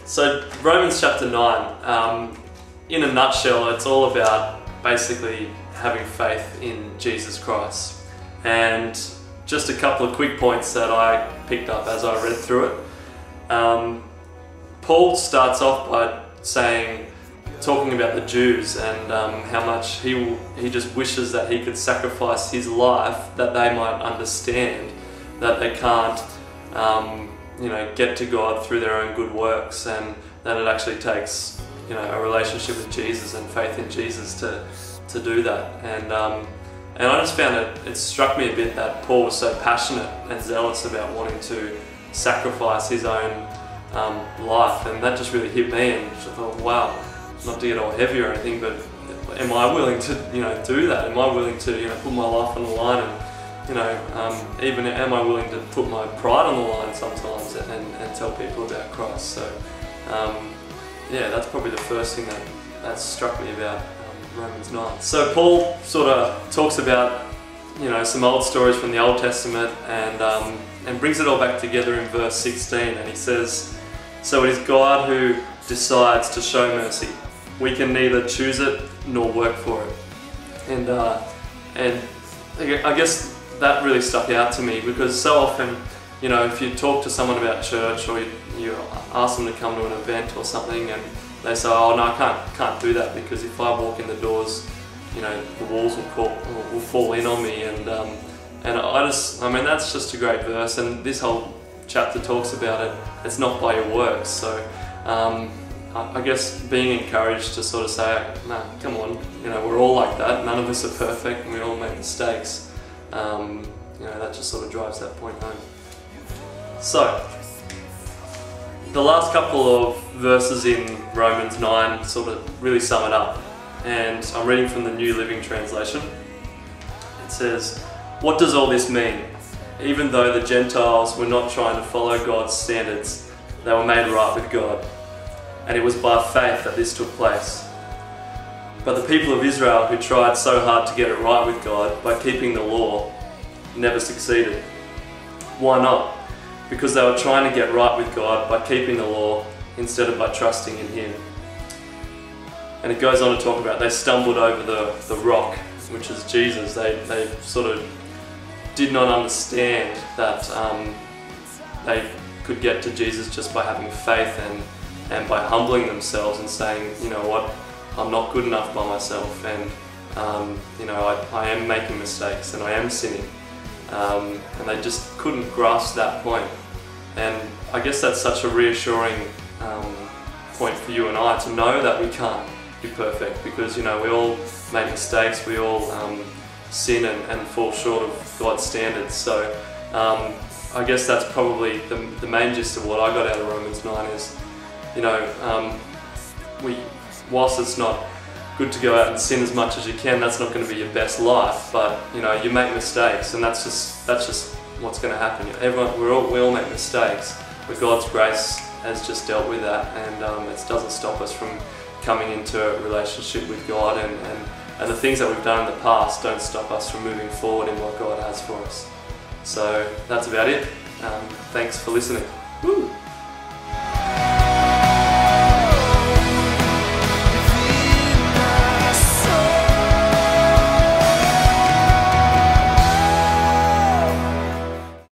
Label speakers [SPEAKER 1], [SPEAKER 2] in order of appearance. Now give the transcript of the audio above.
[SPEAKER 1] So Romans chapter 9, in a nutshell, it's all about basically having faith in Jesus Christ. And just a couple of quick points that I picked up as I read through it. Paul starts off by talking about the Jews and how much he just wishes that he could sacrifice his life that they might understand that they can't get to God through their own good works, and that it actually takes a relationship with Jesus and faith in Jesus to do that. And I just found it struck me a bit that Paul was so passionate and zealous about wanting to sacrifice his own life, and that just really hit me. And I thought, wow, not to get all heavy or anything, but am I willing to do that? Am I willing to put my life on the line, and even am I willing to put my pride on the line sometimes and tell people about Christ? So yeah, that's probably the first thing that struck me about Romans 9. So Paul sort of talks about some old stories from the Old Testament and brings it all back together in verse 16, and he says, "So it is God who decides to show mercy. We can neither choose it nor work for it." And I guess that really stuck out to me, because so often, if you talk to someone about church, or you ask them to come to an event or something, and they say, "Oh no, I can't do that, because if I walk in the doors, the walls will fall in on me." And that's just a great verse, and this whole chapter talks about it. It's not by your works. So I guess being encouraged to sort of say, "No, come on, we're all like that. None of us are perfect, and we all make mistakes." That just sort of drives that point home. So, the last couple of verses in Romans 9 sort of really sum it up. And I'm reading from the New Living Translation. It says, "What does all this mean? Even though the Gentiles were not trying to follow God's standards, they were made right with God. And it was by faith that this took place. But the people of Israel, who tried so hard to get it right with God by keeping the law, never succeeded. Why not? Because they were trying to get right with God by keeping the law instead of by trusting in Him." And it goes on to talk about they stumbled over the rock, which is Jesus. They sort of did not understand that they could get to Jesus just by having faith and by humbling themselves and saying, "You know what, I'm not good enough by myself, and I am making mistakes and I am sinning." And they just couldn't grasp that point. And I guess that's such a reassuring point for you and I, to know that we can't be perfect, because we all make mistakes, we all sin and fall short of God's standards. So I guess that's probably the main gist of what I got out of Romans 9 is, whilst it's not good to go out and sin as much as you can, that's not going to be your best life. But you make mistakes, and that's just what's going to happen. We all make mistakes, but God's grace has just dealt with that, and it doesn't stop us from coming into a relationship with God, and the things that we've done in the past don't stop us from moving forward in what God has for us. So that's about it. Thanks for listening.